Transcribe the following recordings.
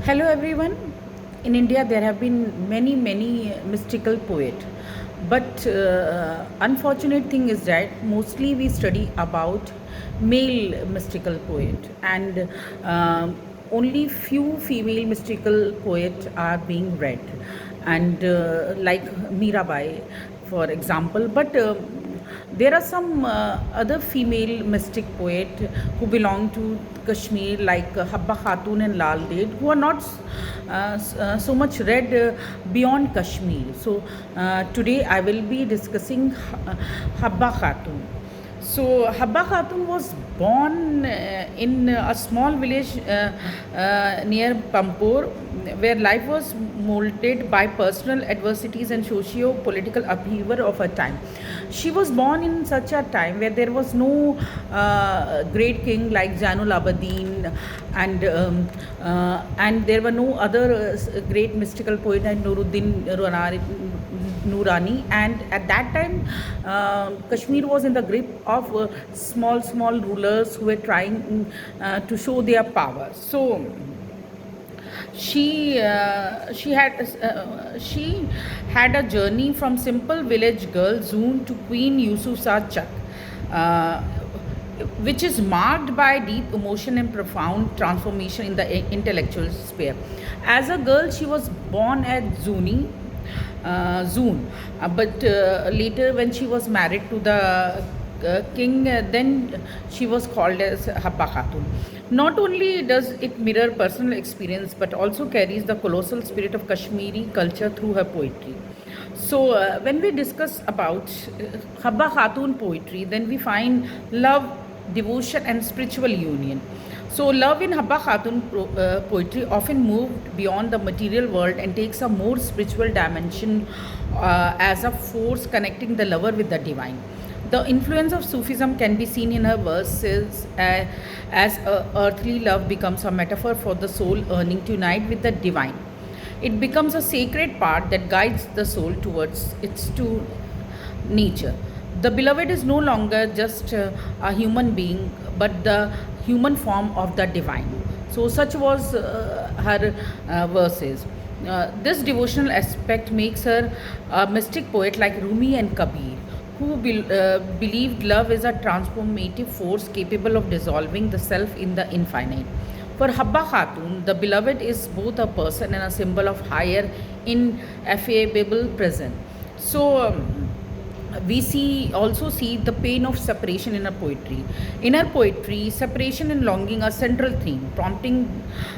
Hello everyone. In India, there have been many mystical poets, but unfortunate thing is that mostly we study about male mystical poet, and only few female mystical poets are being read, and like Mirabai, for example. But there are some other female mystic poet who belong to Kashmir, like Habba Khatoun and Lal Ded, who are not so much read beyond Kashmir. So today I will be discussing Habba Khatoun. So Habba Khatun was born in a small village near Pampur, where life was molded by personal adversities and socio-political upheaval of her time. She was born in such a time where there was no great king like Janul Abidin, and there were no other great mystical poet like Nuruddin Nurani, and at that time, Kashmir was in the grip of small rulers who were trying to show their power. So she had a journey from simple village girl Zoon to Queen Yusuf Chak, uh, which is marked by deep emotion and profound transformation in the intellectual sphere. As a girl, she was born as Zoon, but later when she was married to the king, then she was called as Habba Khatun. Not only does it mirror personal experience, but also carries the colossal spirit of Kashmiri culture through her poetry. So, when we discuss about Habba Khatun poetry, then we find love, devotion, and spiritual union. So, love in Habba Khatun poetry often moved beyond the material world and takes a more spiritual dimension as a force connecting the lover with the divine. The influence of Sufism can be seen in her verses as earthly love becomes a metaphor for the soul yearning to unite with the divine. It becomes a sacred path that guides the soul towards its true nature. The beloved is no longer just a human being, but the human form of the divine. So, such was her verses. This devotional aspect makes her a mystic poet like Rumi and Kabir, who believed love is a transformative force capable of dissolving the self in the infinite. For Habba Khatun, the beloved is both a person and a symbol of higher, ineffable presence. So, we also see the pain of separation in her poetry. In her poetry, separation and longing are central theme, prompting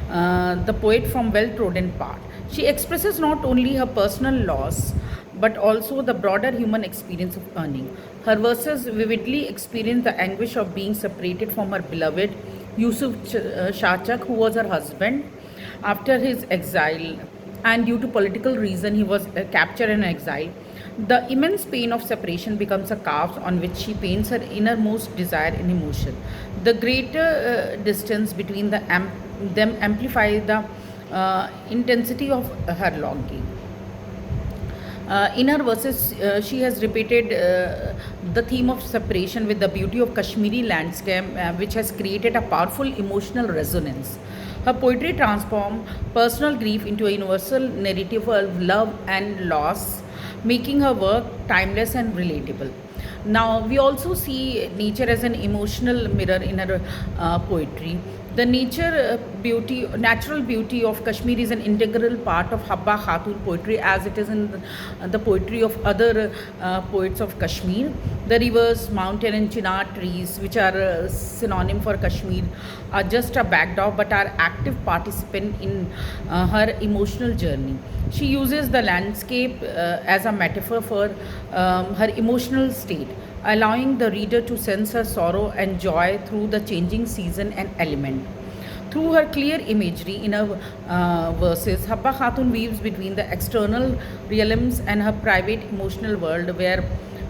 the poet from well-trodden path. She expresses not only her personal loss, but also the broader human experience of yearning. Her verses vividly experience the anguish of being separated from her beloved Yusuf Shachak, who was her husband, after his exile, and due to political reason he was captured and exiled. The immense pain of separation becomes a canvas on which she paints her innermost desire and emotion. The greater distance between them amplify the intensity of her longing. In her verses, she has repeated the theme of separation with the beauty of Kashmiri landscape, which has created a powerful emotional resonance. Her poetry transforms personal grief into a universal narrative of love and loss, making her work timeless and relatable. Now, we also see nature as an emotional mirror in her poetry. The natural beauty of Kashmir is an integral part of Habba Khatun poetry, as it is in the poetry of other poets of Kashmir. The rivers, mountain, and chinar trees, which are synonym for Kashmir, are just a backdrop but are active participant in her emotional journey. She uses the landscape as a metaphor for her emotional state, allowing the reader to sense her sorrow and joy through the changing season and element. Through her clear imagery in her verses, Habba Khatun weaves between the external realms and her private emotional world where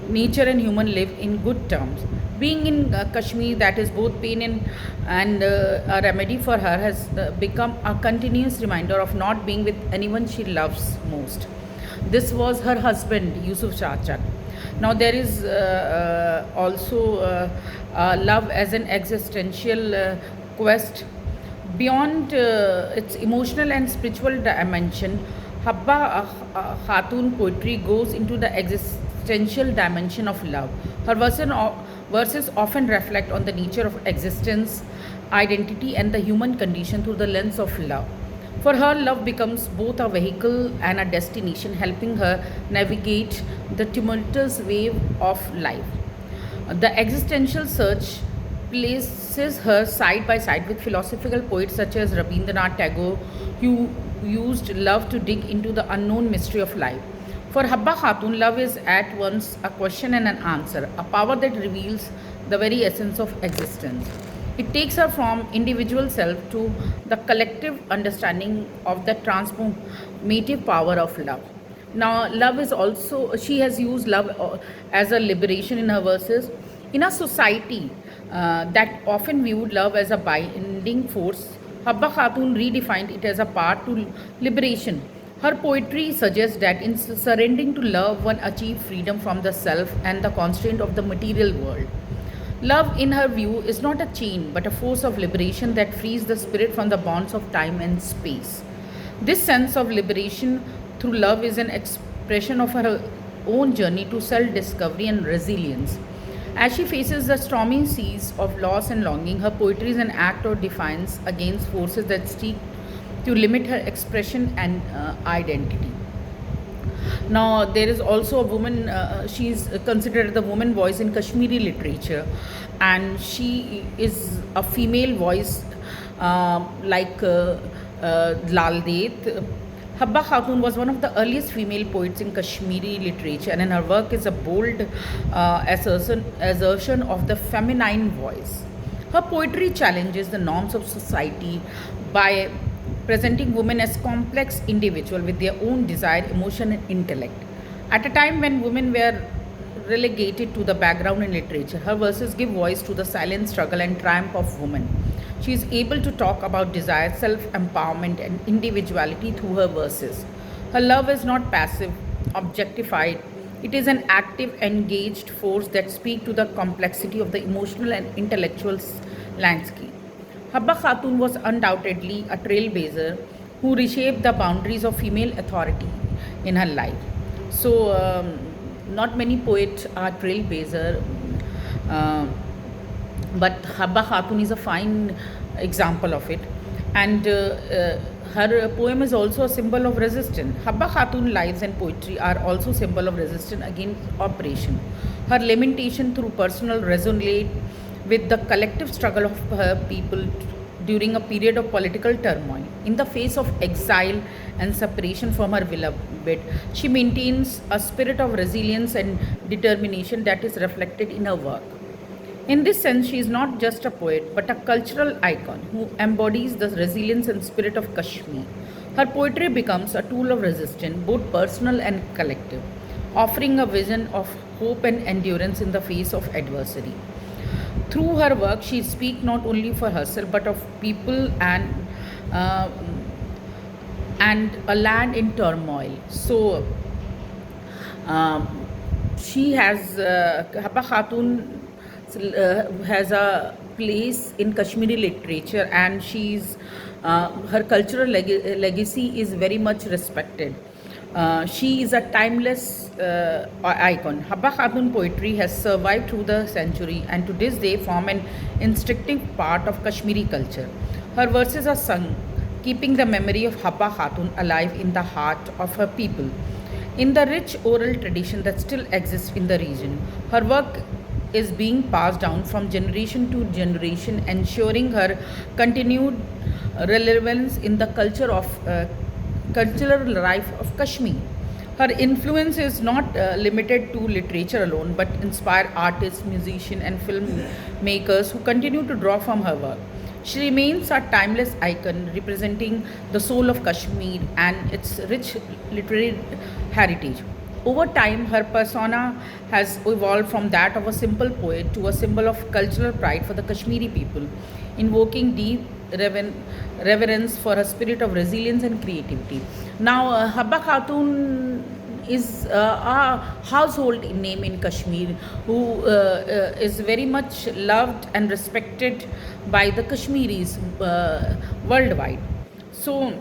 nature and human live in good terms. Being in Kashmir, that is both pain and a remedy for her, has become a continuous reminder of not being with anyone she loves most. This was her husband, Yusuf Shachak. Now, there is also love as an existential quest. Beyond its emotional and spiritual dimension, Habba Khatoun poetry goes into the existential dimension of love. Verses often reflect on the nature of existence, identity, and the human condition through the lens of love. For her, love becomes both a vehicle and a destination, helping her navigate the tumultuous wave of life. The existential search places her side by side with philosophical poets such as Rabindranath Tagore, who used love to dig into the unknown mystery of life. For Habba Khatun, love is at once a question and an answer, a power that reveals the very essence of existence. It takes her from individual self to the collective understanding of the transformative power of love. Now, love is also, she has used love as a liberation in her verses. In a society that often viewed love as a binding force, Habba Khatun redefined it as a path to liberation. Her poetry suggests that in surrendering to love, one achieves freedom from the self and the constraint of the material world. Love, in her view, is not a chain but a force of liberation that frees the spirit from the bonds of time and space. This sense of liberation through love is an expression of her own journey to self discovery and resilience. As she faces the stormy seas of loss and longing, her poetry is an act of defiance against forces that seek to limit her expression and identity. Now, there is also a woman, she is considered the woman voice in Kashmiri literature, and she is a female voice like Lal Det. Habba Khatun was one of the earliest female poets in Kashmiri literature, and in her work is a bold assertion of the feminine voice. Her poetry challenges the norms of society by presenting women as complex individuals with their own desire, emotion, and intellect. At a time when women were relegated to the background in literature, her verses give voice to the silent struggle and triumph of women. She is able to talk about desire, self empowerment, and individuality through her verses. Her love is not passive, objectified. It is an active, engaged force that speaks to the complexity of the emotional and intellectual landscape. Habba Khatun was undoubtedly a trailblazer who reshaped the boundaries of female authority in her life. So, not many poets are trailblazer, uh, but Habba Khatun is a fine example of it. And her poem is also a symbol of resistance. Habba Khatun lives and poetry are also symbol of resistance against oppression. Her lamentation through personal resonate with the collective struggle of her people during a period of political turmoil. In the face of exile and separation from her beloved, she maintains a spirit of resilience and determination that is reflected in her work. In this sense, she is not just a poet but a cultural icon who embodies the resilience and spirit of Kashmir. Her poetry becomes a tool of resistance, both personal and collective, offering a vision of hope and endurance in the face of adversity. Through her work, she speaks not only for herself but of people uh, and a land in turmoil. So, um, she has Habba Khatun has a place in Kashmiri literature, and she's her cultural legacy is very much respected. She is a timeless icon. Habba Khatun poetry has survived through the century and to this day form an instinctive part of Kashmiri culture. Her verses are sung, keeping the memory of Habba Khatun alive in the heart of her people. In the rich oral tradition that still exists in the region, her work is being passed down from generation to generation, ensuring her continued relevance in the cultural life of Kashmir. Her influence is not limited to literature alone, but inspire artists, musicians, and filmmakers who continue to draw from her work. She remains a timeless icon representing the soul of Kashmir and its rich literary heritage. Over time, her persona has evolved from that of a simple poet to a symbol of cultural pride for the Kashmiri people, invoking deep reverence for her spirit of resilience and creativity. Now, Habba Khatun is a household name in Kashmir, who is very much loved and respected by the Kashmiris worldwide. So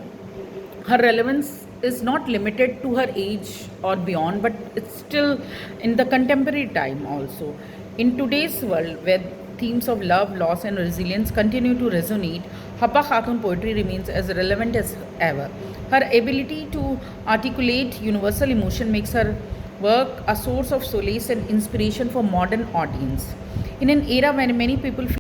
her relevance is not limited to her age or beyond, but it's still in the contemporary time also. In today's world, where themes of love, loss, and resilience continue to resonate, Habba Khatun poetry remains as relevant as ever. Her ability to articulate universal emotion makes her work a source of solace and inspiration for modern audience. In an era when many people